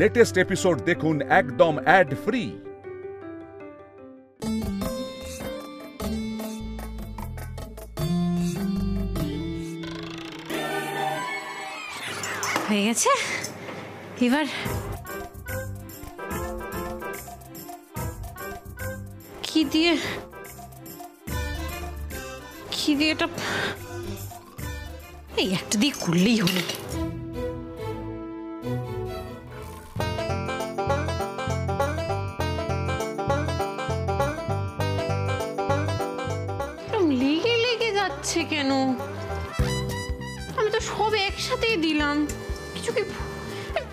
Latest episode দেখুন একদম add free. হয়ে গেছে এবার কি দিয়ে এটা এই একটা দিয়ে করলেই হলো। লেগে লেগে যাচ্ছে কেন? আমি তো সব একসাথেই দিলাম। কিছু কি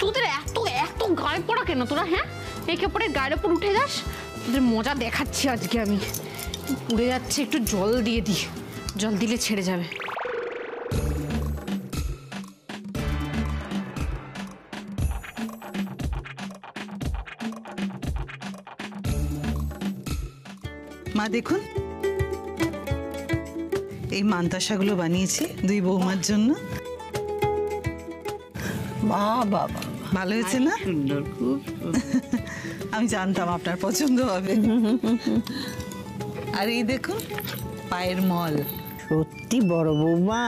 তোদের এত এত গায়ে পড়া কেন তোরা? হ্যাঁ, একে পরে গায়ের উপর উঠে যাস। তোদের মজা দেখাচ্ছি আজকে আমি। পুড়ে যাচ্ছে, একটু জল দিয়ে দিই, জল দিলে ছেড়ে যাবে। মা দেখুন, এই মান্তাসাগুলো বানিয়েছি দুই বৌমার জন্য। মা বাবা, ভালো হয়েছে না? সুন্দর, খুব আমি জানতাম আপনার পছন্দ হবে। আর এই দেখুন পায়ের মল। সত্যি বড় বৌমা,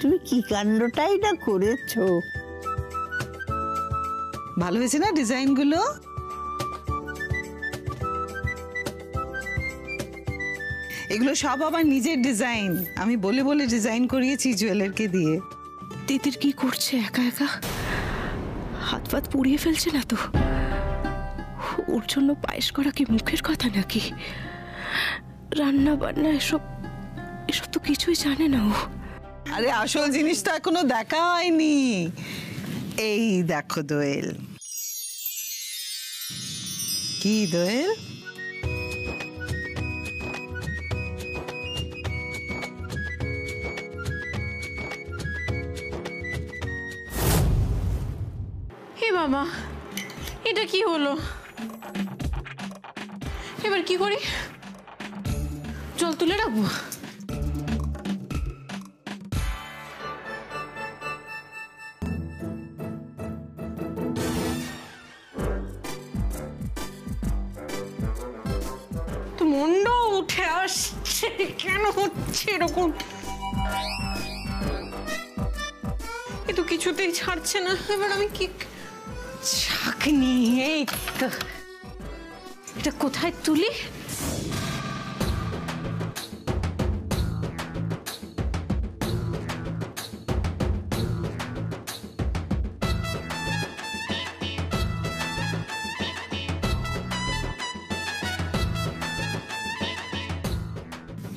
তুমি কি কাণ্ডটাই না করেছো। ভালো হয়েছে না ডিজাইনগুলো? এগুলো সব আবার নিজের ডিজাইন, আমি বলে বলে ডিজাইন করিয়েছি জুয়েলারকে দিয়ে। তিতির কি করছে একা একা? হাত ফাত পুড়িয়ে ফেলছে না তো? ওর জন্য পায়েস করা কি মুখের কথা নাকি? রান্না বান্না এসব তো কিছুই জানে না ও। আরে আসল জিনিস তো এখনো দেখা হয়নি। এই দেখো দোয়েল। কি দোয়েল? হে বাবা, এটা কি হলো? এবার কি করি? জল তুলে রাখবো? তো মুন্ড উঠে আসছে কেন? হচ্ছে এরকম? এ তো কিছুতেই ছাড়ছে না। এবার আমি কি ছাঁকনি? এই তো, এটা কোথায় তুলি?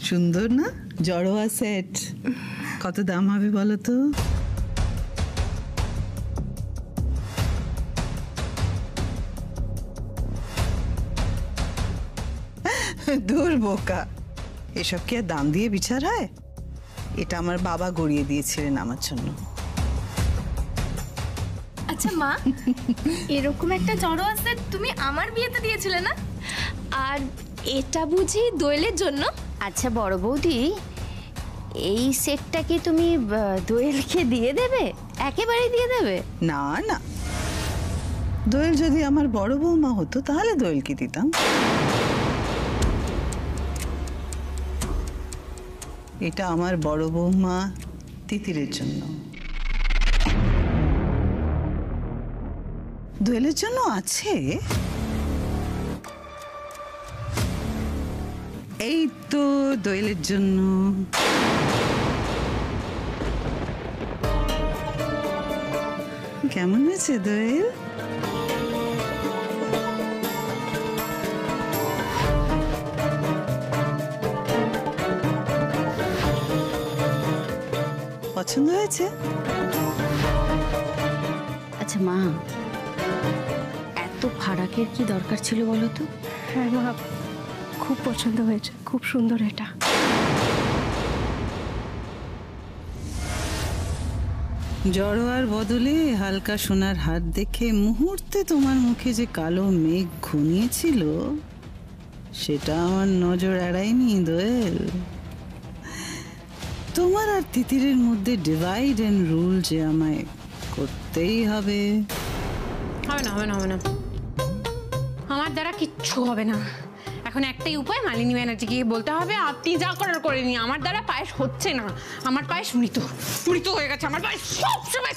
সুন্দর না জড়োয়া সেট? কত দাম হবে বলো তো? দূর বোকা, এসব কি আর দাম দিয়ে বিচার হয়? এটা আমার বাবা গড়িয়ে দিয়েছিলেন আমার জন্য। আচ্ছা মা, এরকম একটা জড়োয়া সেট তুমি আমার বিয়েতে দিয়েছিলে না? আর এটা বুঝি দোয়েলের জন্য? আচ্ছা বড় বৌদি, এই সেটটা কি তুমি দোয়েলকে দিয়ে দেবে? একেবারেই দিয়ে দেবে? না না, দোয়েল যদি আমার বড় বৌমা হতো তাহলে দোয়েলকে দিতাম। এটা আমার বড় বৌমা তিতিরের জন্য। দোয়েলের জন্য আছে। এই তো দোয়েলের জন্য। কেমন হয়েছে দোয়েল? পছন্দ হয়েছে? আচ্ছা মা, এত ফারাকের কি দরকার ছিল বলো তো? হ্যাঁ মা, খুব পছন্দ হয়েছে, খুব সুন্দর এটা। জড়োয়ার বদলে হালকা সোনার হাত দেখে মুহূর্তে তোমার মুখে যে কালো মেঘ ঘনিয়েছিল সেটা আমার নজর এড়ায়নি দোয়েল। তোমার আর তিতিরের মধ্যে ডিভাইড এন্ড রুল যে আমায় করতেই হবে। হবে হবে না হবে না হবে না, আমার দ্বারা কিচ্ছু হবে না। এখন একটাই উপায়, মালিনী ব্যানার্জিকে বলতে হবে আপনি যা করার করে নিন, আমার দ্বারা পায়েস হচ্ছে না, আমার পায়েস মৃত মৃত হয়ে গেছে, আমার পায়েস সব সময়।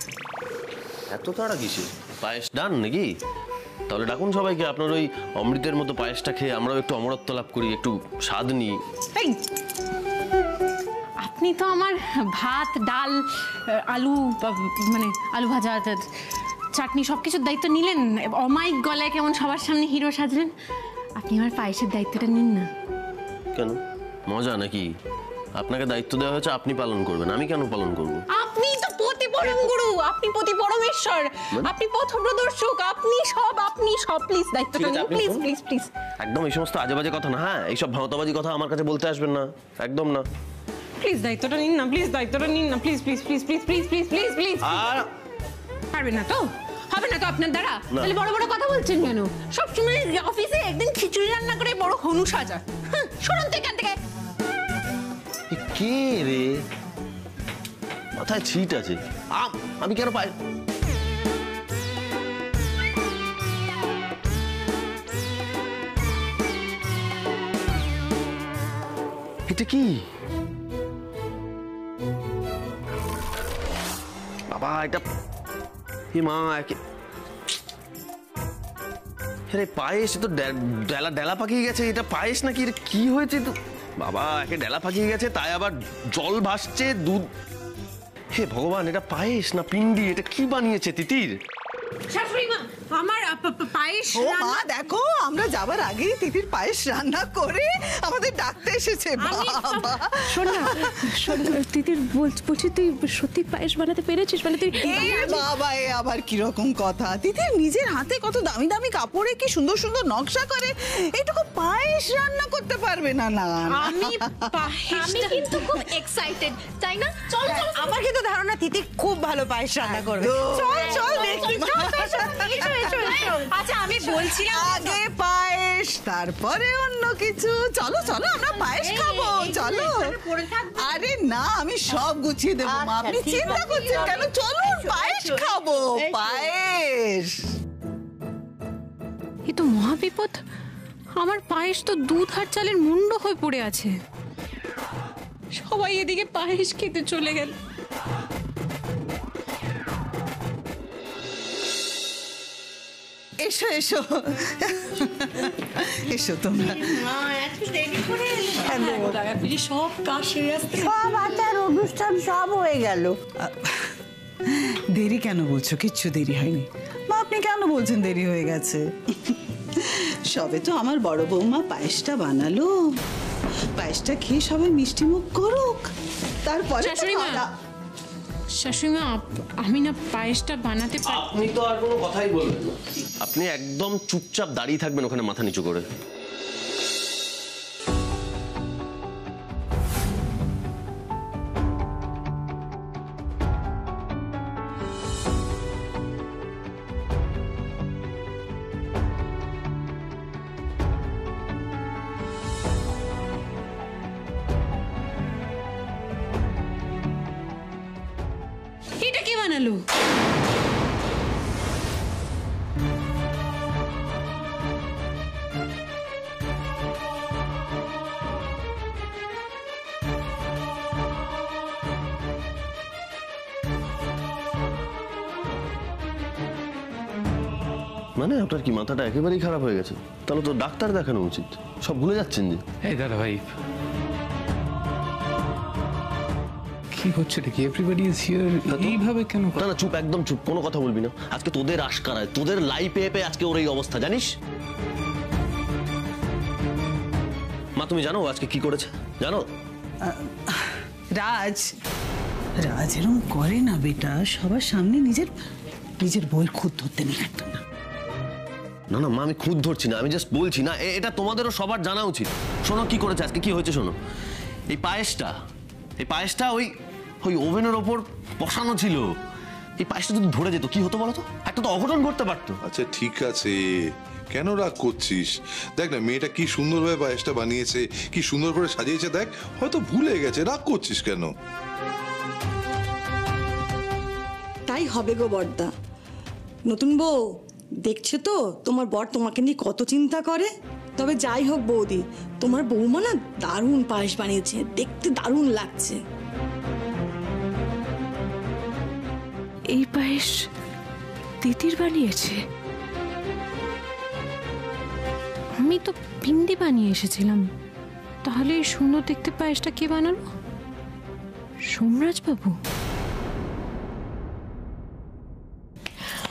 এত তাড়া কিসে? পায়েস ডান নাকি? তাহলে ডাকুন সবাইকে, আপনার ওই অমৃতের মতো পায়েসটা খেয়ে আমরাও একটু অমরত্ব লাভ করি, একটু স্বাদ নিই। আপনি তো আমার ভাত ডাল আলু মানে আলু ভাজা চাটনি সবকিছুর দায়িত্ব নিলেন, অমায়িক গলায় কেমন সবার সামনে হিরো সাজলেন, আপনি আমার পায়েসের দায়িত্বটা নিন না। কেন মজা নাকি? আপনাকে দায়িত্ব দেওয়া হয়েছে, আপনি পালন করবেন, আমি কেন পালন করব? আপনি তো পতি পরম গুরু, আপনি পতি পরমেশ্বর, আপনি পথ প্রদর্শক, আপনি সব প্লিজ দায়িত্বটা নিন, প্লিজ প্লিজ প্লিজ। একদম এই সমস্ত আজে বাজে কথা না, হ্যাঁ এইসব ভাওতাবাজি কথা আমার কাছে বলতে আসবেন না, একদম না। প্লিজ দায়িত্বটা নিন না, প্লিজ দায়িত্বটা নিন না, please please please please please please please please. আর পারবেন না তো? হবে না তো আপনার দ্বারা? তাহলে বড় বড় কথা বলছেন কেন? সবসময় অফিসে একদিন খিচুড়ি রান্না করে বড় হনু সাজা, শুনুন তো এখান থেকে। কে রে? মাথায় ছিট আছে, আমি কেন পাই? এটা কি বাবা? এটা মা পায়েস তো ডেলা পাকিয়ে গেছে, এটা পায়েস নাকি? এটা কি হয়েছে তো বাবা? একে ডেলা পাকিয়ে গেছে, তাই আবার জল ভাসছে, দুধ। হে ভগবান, এটা পায়েস না পিন্ডি? এটা কি বানিয়েছে তিতির? শাশুড়ি মা, আমার পায়েস। ও মা দেখো, আমরা যাবার আগেই তিতির পায়েস রান্না করে আমাদের ডাকতে এসেছে। বাবা শোন না তিতির, বলছি তুই সত্যি পায়েস বানাতে পেরেছিস? মানে তুই বাবা এ আবার কিরকম কথা? তিতির নিজের হাতে কত দামি দামি কাপড়ে কি সুন্দর সুন্দর নকশা করে, এইটুকু পায়েস রান্না করতে পারবে না? না আমি কিন্তু খুব এক্সাইটেড, তাই না? চল চল, আমার কিন্তু ধারণা তিতির খুব ভালো পায়েস রান্না করবে। চল চল দেখি। আচ্ছা আমি বলছিলাম আগে পায়েস তারপরে অন্য কিছু। চলো চলো আমরা পায়েস খাবো, চলো। আরে না, আমি সব গুছিয়ে দেবো মা, আপনি চিন্তা করছেন কেন? চলো পায়েস খাবো, পায়েস। এ তো মহাবিপদ, আমার পায়েস তো দুধ আর চালের মুন্ড হয়ে পড়ে আছে। সবাই এদিকে পায়েস খেতে চলে গেল। এসো এসো এসো তোমরা। সব কাজ সেরে আসতে সব আচার অনুষ্ঠান সব হয়ে গেল। দেরি কেন বলছো? কিচ্ছু দেরি হয়নি মা, আপনি কেন বলছেন দেরি হয়ে গেছে? সবে তো আমার বড় বৌমা পায়েসটা বানালো, পায়েসটা খেয়ে সবাই মিষ্টি মুখ করুক, তারপরে শাশুড়ি মা আমি না পায়েসটা বানাতে পারি। আপনি তো আর কোনো কথাই বলবেন না, আপনি একদম চুপচাপ দাঁড়িয়ে থাকবেন ওখানে মাথা নিচু করে। এটা কে বানালো? মানে আপনার কি মাথাটা একেবারেই খারাপ হয়ে গেছে? তাহলে তো ডাক্তার দেখানো উচিত, সব ভুলে যাচ্ছেন যে। এই দাদা ভাই, কি হচ্ছে নাকি? এভরিবডি ইজ হিয়ার, এইভাবে কেন? না না চুপ, একদম চুপ, কোনো কথা বলবি না। আজকে তোদের আশকারায়, তোদের লাই পেয়ে পেয়ে আজকে ওর এই অবস্থা, জানিস? মা তুমি জানো আজকে কি করেছে? জানো? রাজ রাজ এরকম করে না বেটা, সবার সামনে নিজের নিজের বই খুদ ধরতে নেই একদম না। না না মা, আমি খুদ ধরছি না, আমি জাস্ট বলছি না, এটা তোমাদেরও সবার জানা উচিত। শোনো কি করেছে আজকে, কি হয়েছে শোনো। এই পায়েসটা ওই ওভেনের ওপর বসানো ছিল। এই পায়েসটা যদি ধরে যেত কি হতো বলো তো? একটা তো অঘটন ঘটতে পারতো। আচ্ছা ঠিক আছে, কেন রাগ করছিস? দেখ না মেয়েটা কি সুন্দরভাবে পায়েসটা বানিয়েছে, কি সুন্দর করে সাজিয়েছে, দেখ হয়তো ভুলে গেছে, রাগ করছিস কেন? তাই হবে গো বড়দা, নতুন বউ দেখছো তো তোমার বর তোমাকে নিয়ে কত চিন্তা করে। তবে যাই হোক বৌদি, তোমার বৌমা না দারুণ পায়েস বানিয়েছে, দেখতে দারুণ লাগছে। এই পায়েস তিতির বানিয়েছে? আমি তো পিন্ডি বানিয়ে এসেছিলাম, তাহলে এই সুন্দর দেখতে পায়েসটা কে বানালো? সোমরাজ বাবু?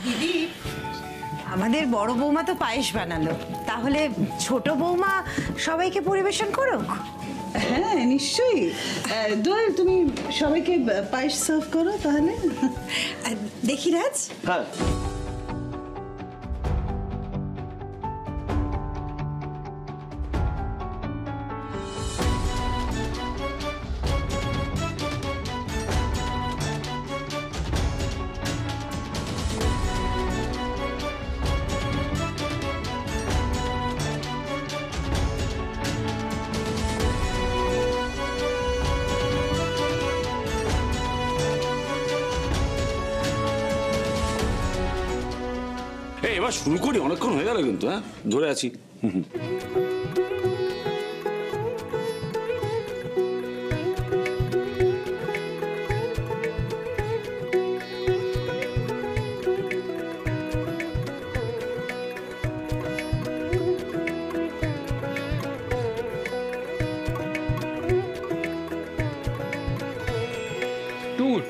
দিদি, আমাদের বড় বৌমা তো পায়েস বানালো, তাহলে ছোট বৌমা সবাইকে পরিবেশন করো। হ্যাঁ নিশ্চয়ই। দোয়েল, তুমি সবাইকে পায়েস সার্ভ করো তাহলে। দেখি রাজ। হ্যাঁ। এবার শুরু করি, অনেকক্ষণ হয়ে গেল কিন্তু। হ্যাঁ, ধরে আছি।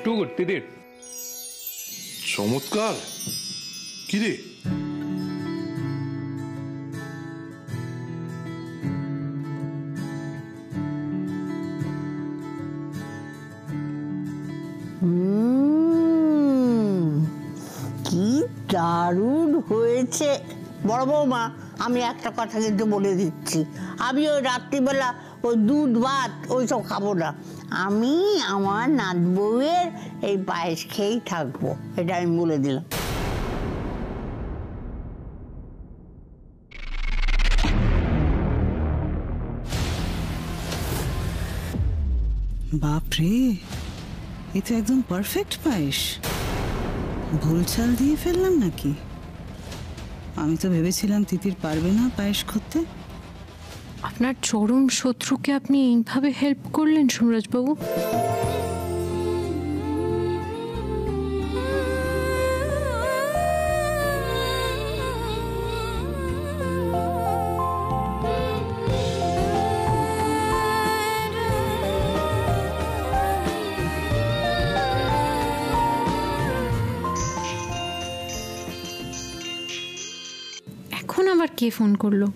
টু গুড তিতির। চমৎকার। কি রে? কি দারুণ হয়েছে বড় বৌমা। আমি একটা কথা কিন্তু বলে দিচ্ছি, আমি ওই রাত্রিবেলা ওই দুধ ভাত ওইসব খাবো না। আমি আমার নাত বউয়ের এই পায়েস খেয়েই থাকবো, এটা আমি বলে দিলাম। বাপরে, এ তো একদম পারফেক্ট পায়েস। ভুল চাল দিয়ে ফেললাম নাকি? আমি তো ভেবেছিলাম তিতির পারবে না পায়েস করতে। আপনার চরম শত্রুকে আপনি এইভাবে হেল্প করলেন সোমরাজ বাবু? এখন আবার কে ফোন করলো?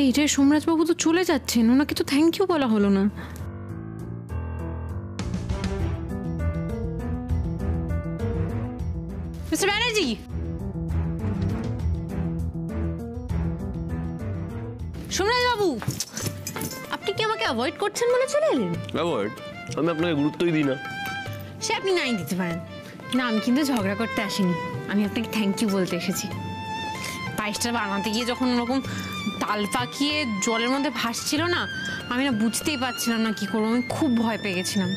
এইটা সোমরাজ বাবু তো চলে যাচ্ছেন, ওনাকে তো থ্যাংক ইউ বলা হলো না। মিস্টার ব্যানার্জি, সোমরাজ বাবু, আপনি কি আমাকে অ্যাভয়েড করছেন বলে চলে এলেন? অ্যাভয়েড? আমি আপনাকে গুরুত্বই দিই না। সে আপনি নাই দিতে পারেন না, আমি কিন্তু ঝগড়া করতে আসিনি, আমি আপনাকে থ্যাংক ইউ বলতে এসেছি। পায়েসটা বানাতে গিয়ে যখন ওরকম তাল পাকিয়ে জলের মধ্যে ভাসছিল না, আমি না বুঝতেই পারছিলাম না কি করবো, আমি খুব ভয় পেয়ে গেছিলাম।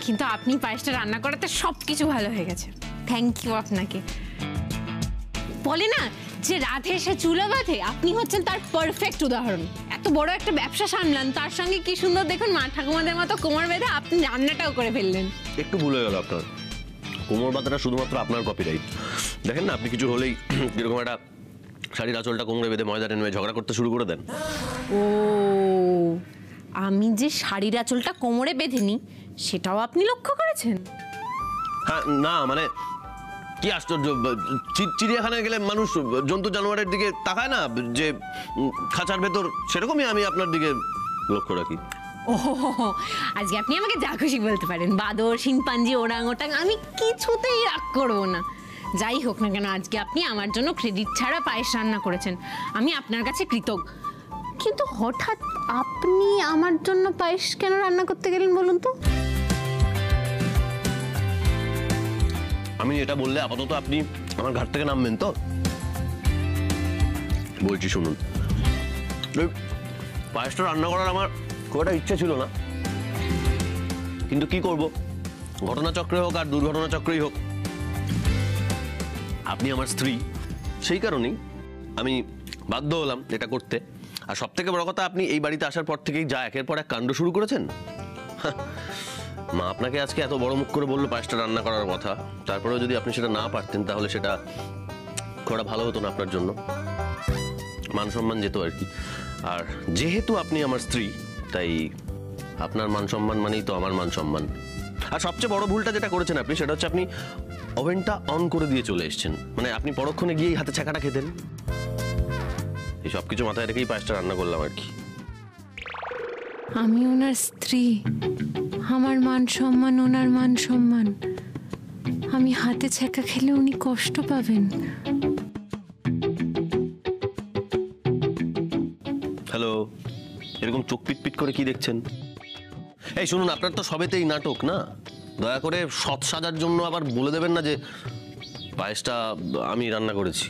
কিন্তু আপনি পায়েসটা রান্না করাতে সব কিছু ভালো হয়ে গেছে, থ্যাংক ইউ আপনাকে। বলে না যে রাধে সে চুলা বাঁধে, আপনি হচ্ছেন তার পারফেক্ট উদাহরণ। এত বড় একটা ব্যবসা সামলান, তার সঙ্গে কি সুন্দর দেখুন মা ঠাকুমাদের মতো কোমর বেঁধে আপনি রান্নাটাও করে ফেললেন। একটু ভুল হয়ে গেল আপনার। কোমর বাঁধাটা শুধুমাত্র আপনার কপিরাইট। দেখেন না, আপনি কিছু হলেই যেরকম একটা শাড়ির আঁচলটা কোমরে বেঁধে ময়দা টেনে ঝগড়া করতে শুরু করে দেন। ও, আমি যে শাড়ির আঁচলটা কোমরে বেঁধেনি সেটাও আপনি লক্ষ্য করেছেন? হ্যাঁ, না মানে কি আশ্চর্য, চিড়িয়াখানায় গেলে মানুষ জন্তু জানোয়ারের দিকে তাকায় না যে খাঁচার ভেতর, সেরকমই আমি আপনার দিকে লক্ষ্য রাখি। ও, আজকে আপনি আমাকে যা খুশি বলতে পারেন, বাদর, শিম্পাঞ্জি, ওরাং ওটাং, আমি কিছুতেই রাগ করবো না। যাই হোক না কেন, আজকে আপনি আমার জন্য ক্রেডিট ছাড়া পায়েস রান্না করেছেন, আমি আপনার কাছে কৃতজ্ঞ। কিন্তু হঠাৎ আপনি আমার জন্য পায়েস কেন রান্না করতে গেলেন বলুন তো? আমি এটা বললে আপাতত আপনি আমার ঘাট থেকে নামবেন তো? বলছি শুনুন, পায়েসটা রান্না করার আমার খুব একটা ইচ্ছে ছিল না, কিন্তু কি করব, ঘটনাচক্রে হোক আর দুর্ঘটনা চক্রেই হোক, আপনি আমার স্ত্রী, সেই কারণেই আমি বাধ্য হলাম এটা করতে। আর সব থেকে বড় কথা, আপনি এই বাড়িতে আসার পর থেকেই যা একের পর এক কাণ্ড শুরু করেছেন। মা আপনাকে আজকে এত বড় মুখ করে বললো পায়েসটা রান্না করার কথা, তারপরেও যদি আপনি সেটা না পারতেন তাহলে সেটা খুব ভালো হতো না আপনার জন্য, মান সম্মান যেত আর কি। আর যেহেতু আপনি আমার স্ত্রী, তাই আপনার মান সম্মান মানেই তো আমার মান সম্মান। আর সবচেয়ে বড় ভুলটা যেটা করেছেন আপনি, সেটা হচ্ছে আপনি ওভেনটা অন করে দিয়ে চলে এসেছেন। মানে আপনি পরক্ষণে গিয়ে হাতে ছাকাটা খেতেন। এই সব কিছু মাথায় রেখেই পায়েসটা রান্না করলাম আর কি। আমি ওনার স্ত্রী, আমার মান সম্মান ওনার মান সম্মান। আমি হাতে ছ্যাঁকা খেলে উনি কষ্ট পাবেন। হ্যালো, এরকম চোখ পিট পিট করে কি দেখছেন? এই শুনুন, আপনার তো সবেতেই নাটক না, দয়া করে সৎ সাজার জন্য আবার বলে দেবেন না যে পায়েসটা আমি রান্না করেছি।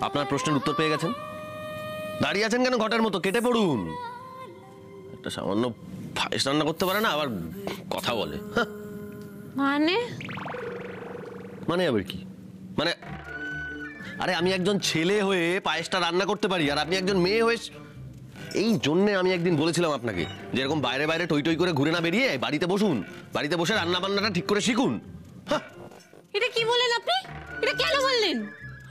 আপনার প্রশ্নের উত্তর পেয়ে গেছেন? দাঁড়িয়ে আছেন কেন ঘটের মতো? কেটে পড়ুন। একটা সামান্য পায়েস রান্না করতে পারে না, আবার কথা বলে। মানে আবার কি? মানে আরে আমি একজন ছেলে হয়ে পায়েসটা রান্না করতে পারি, আর আপনি একজন মেয়ে হয়ে। এই জন্যে আমি একদিন বলেছিলাম আপনাকে যে এরকম বাইরে বাইরে টই টই করে ঘুরে না বেরিয়ে বাড়িতে বসুন, বাড়িতে বসে রান্না বান্নাটা ঠিক করে শিখুন। এটা কি বলেন আপনি? এটা কেন বললেন?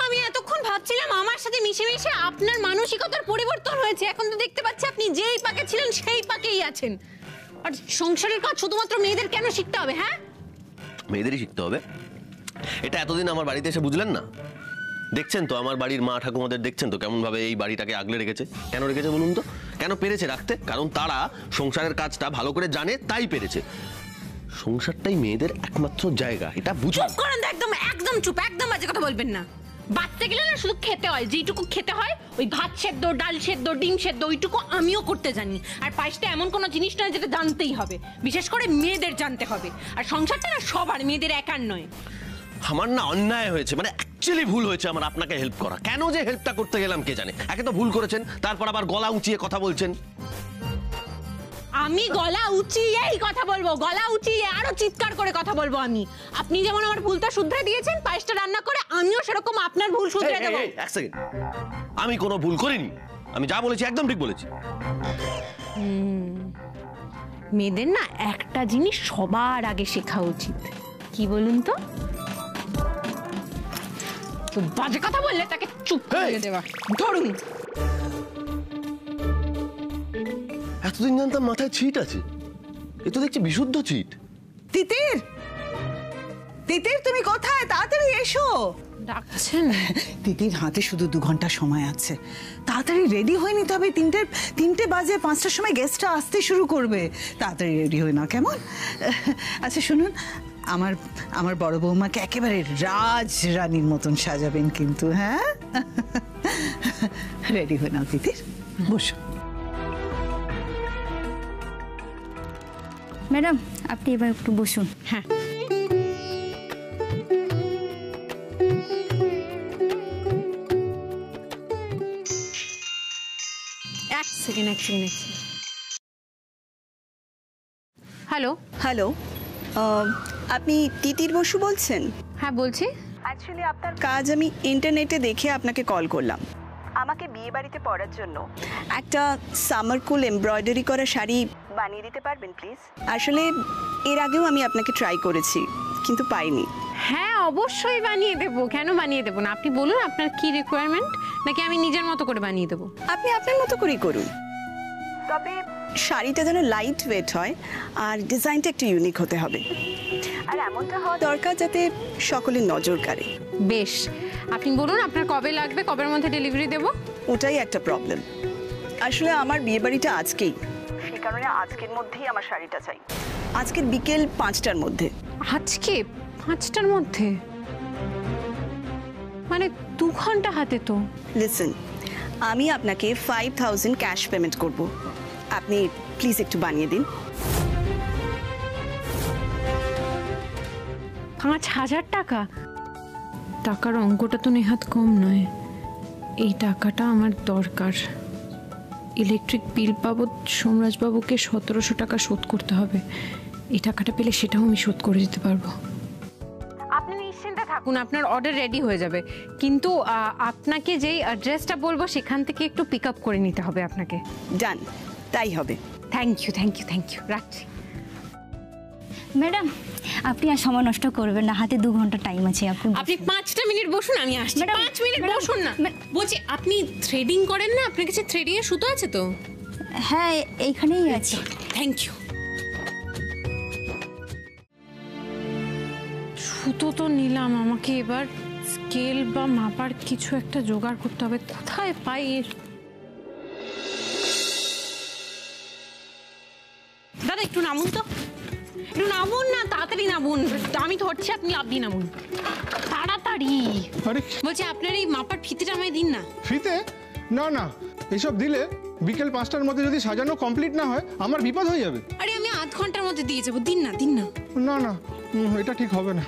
আমি এতক্ষণ ভাবছিলাম আমার সাথে মিশে মিশে আপনার মানসিকতার পরিবর্তন হয়েছে। এখন তো দেখতে পাচ্ছি আপনি যেই পাকে ছিলেন সেই পাকেই আছেন। আর সংসারের কাজ শুধুমাত্র মেয়েদের কেন শিখতে হবে? হ্যাঁ, মেয়েদেরই শিখতে হবে, এটা এতদিন আমার বাড়িতে এসে বুঝলেন না? দেখছেন তো আমার বাড়ির মা ঠাকুমাদের, দেখছেন তো কেমন ভাবে এই বাড়িটাকে আগলে রেখেছে। কেন রেখেছে বলুন তো? কেন পেরেছে রাখতে? কারণ তারা সংসারের কাজটা ভালো করে জানে, তাই পেরেছে। সংসারটাই মেয়েদের একমাত্র জায়গা, এটা বুঝুন। চুপ করেন, একদম একদম চুপ, একদম বাজে কথা বলবেন না। বাচ্চা গেলে না শুধু খেতে হয়, যেটুকু খেতে হয় ওই ভাত সেদ্ধ, ডাল সেদ্ধ, ডিম সেদ্ধ, ওইটুকু আমিও করতে জানি। আর পায়েসটা এমন কোনো জিনিস নয় যেটা জানতেই হবে, বিশেষ করে মেয়েদের জানতে হবে। আর সংসারটা না সবার, মেয়েদের একার নয়। আমার না অন্যায় হয়েছে, মানে অ্যাকচুয়ালি ভুল হয়েছে আমার আপনাকে হেল্প করা। কেন যে হেল্পটা করতে গেলাম কে জানে। একে তো ভুল করেছেন, তারপর আবার গলা উঁচিয়ে কথা বলছেন। আমি গলা উঁচিয়েই কথা বলবো, গলা উঁচিয়ে আরো চিৎকার করে কথা বলবো আমি। আপনি যেমন আমার ভুলটা শুধরে দিয়েছেন পায়েসটা রান্না করে, আমিও সেরকম আপনার ভুল শুধরে দেব। এক সেকেন্ড, আমি কোনো ভুল করিনি, আমি যা বলেছি একদম ঠিক বলেছি। মেয়েদের না একটা জিনিস সবার আগে শেখা উচিত, কি বলুন তো? তো বাজে কথা বললে তাকে চুপ করে দেওয়া। ধরুন, এতদিন জানতাম মাথায় ছিট আছে, এ তো দেখছি বিশুদ্ধ ছিট। তিতির, তিতির তুমি কোথায়? তাড়াতাড়ি এসো। ডাকছেন? তিতির হাতে শুধু 2 ঘন্টা সময় আছে, তাড়াতাড়ি রেডি হয়ে নিতে হবে। 3টে বাজে 5টার সময় গেস্টরা আসতে শুরু করবে, তাড়াতাড়ি রেডি হয়ে নাও কেমন? আচ্ছা শুনুন, আমার বড় বৌমাকে একেবারে রাজরানীর মতন সাজাবেন কিন্তু। হ্যাঁ, রেডি হয়ে নাও তিতির, বসো। ম্যাডাম আপনি এবার একটু বসুন। হ্যাঁ, এক সেকেন্ড। হ্যালো হ্যালো, আপনি তিতির বসু বলছেন? হ্যাঁ বলছি। অ্যাকচুয়ালি আপনার কাজ আমি ইন্টারনেটে দেখে আপনাকে কল করলাম। আমাকে বিয়ে বাড়িতে পরার জন্য একটা সামার কুল এমব্রয়ডারি করা শাড়ি বানিয়ে দিতে পারবেন প্লিজ? আসলে এর আগেও আমি আপনাকে ট্রাই করেছি কিন্তু পাইনি। হ্যাঁ অবশ্যই বানিয়ে দেবো, কেন বানিয়ে দেবো না? আপনি বলুন আপনার কি রিকোয়ারমেন্ট, নাকি আমি নিজের মতো করে বানিয়ে দেবো? আপনি আপনার মতো করেই করুন, তবে শাড়িটা যেন লাইট ওয়েট হয় আর ডিজাইনটা একটু ইউনিক হতে হবে। আর এমনটা হওয়া দরকার যাতে সকলের নজর কাড়ে। বেশ, আপনি বলুন আপনার কবে লাগবে, কবের মধ্যে ডেলিভারি দেবো? ওটাই একটা প্রবলেম। আসলে আমার বিয়ে বাড়িটা আজকেই, সেই কারণে আজকের মধ্যেই আমার শাড়িটা চাই, আজকের বিকেল 5টার মধ্যে। আজকে 5টার মধ্যে? মানে 2 ঘন্টা হাতে তো। লিসেন, আমি আপনাকে 5000 ক্যাশ পেমেন্ট করব, আপনি প্লিজ একটু বানিয়ে দিন। 5,000 টাকা? টাকার অঙ্কটা তো নেহাত কম নয়। এই টাকাটা আমার দরকার। ইলেকট্রিক বিল বাবদ সোমরাজবাবুকে 1700 টাকা শোধ করতে হবে। এই টাকাটা পেলে সেটাও আমি শোধ করে দিতে পারবো। আপনি নিশ্চিন্তে থাকুন, আপনার অর্ডার রেডি হয়ে যাবে। কিন্তু আপনাকে যেই অ্যাড্রেসটা বলবো সেখান থেকে একটু পিক আপ করে নিতে হবে আপনাকে। ডান, তাই হবে। Thank you, thank you, thank you. রাখছি। ম্যাডাম, আপনি আর সময় নষ্ট করবেন না, হাতে 2 ঘন্টা টাইম আছে। আপনি 5টা মিনিট বসুন, আমি আসছি। 5 মিনিট বসুন না। বলছি, আপনি থ্রেডিং করেন না? আপনার কাছে থ্রেডিং এর সুতো আছে তো? হ্যাঁ, এইখানেই আছে। Thank you. সুতো তো নিলাম, আমাকে এবার স্কেল বা মাপার কিছু একটা জোগাড় করতে হবে। কোথায় পাই? দাদা একটু নামুন তো, একটু নামুন না, তাড়াতাড়ি নামুন। আমি ধরছি, আপনি লাভ দিয়ে নামুন তাড়াতাড়ি। বলছি, আপনার এই মাপার ফিতেটা আমায় দিন না। ফিতে? না না, এসব দিলে বিকেল 5টার মধ্যে যদি সাজানো কমপ্লিট না হয় আমার বিপদ হয়ে যাবে। আরে আমি আধ ঘন্টার মধ্যে দিয়ে যাবো, দিন না, দিন না। না না, এটা ঠিক হবে না।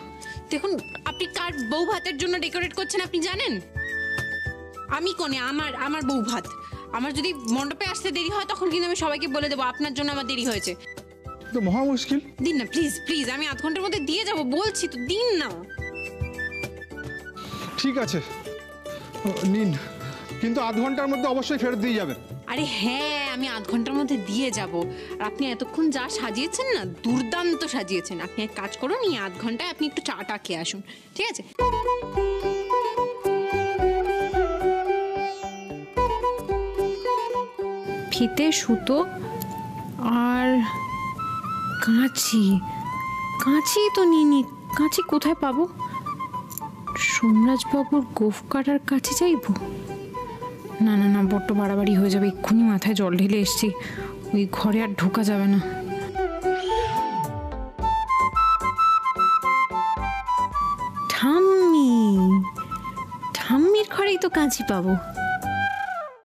দেখুন, আপনি কার বউ ভাতের জন্য ডেকোরেট করছেন আপনি জানেন? আমি কোনে আমার বউ ভাত। আমার যদি মণ্ডপে আসতে দেরি হয় তখন কিন্তু আমি সবাইকে বলে দেবো আপনার জন্য আমার দেরি হয়েছে। তো মহা মুশকিল। দিন না প্লিজ, প্লিজ। আমি আধ ঘন্টার মধ্যে দিয়ে যাবো বলছি তো, দিন না। ঠিক আছে, নিন, কিন্তু আধ ঘন্টার মধ্যে অবশ্যই ফেরত দিয়ে যাবেন। আরে হ্যাঁ, আমি আধ ঘন্টার মধ্যে দিয়ে যাব। আর আপনি এতক্ষণ যা সাজিয়েছেন না, দুর্দান্ত সাজিয়েছেন। আপনি এক কাজ করুন, এই আধ ঘন্টায় আপনি একটু চাটা খেয়ে আসুন, ঠিক আছে? ফিতে, সুতো আর কাঁচি। কাঁচি তো নিইনি। কাঁচি কোথায় পাবো? সোমরাজবাবুর গোফ কাটার কাছে চাইবো? না না না, বড্ড বাড়াবাড়ি হয়ে যাবে। এক্ষুনি মাথায় জল ঢেলে এসছি, ওই ঘরে আর ঢোকা যাবে না। ঠাম্মির ঘরেই তো কাঁচি পাবো।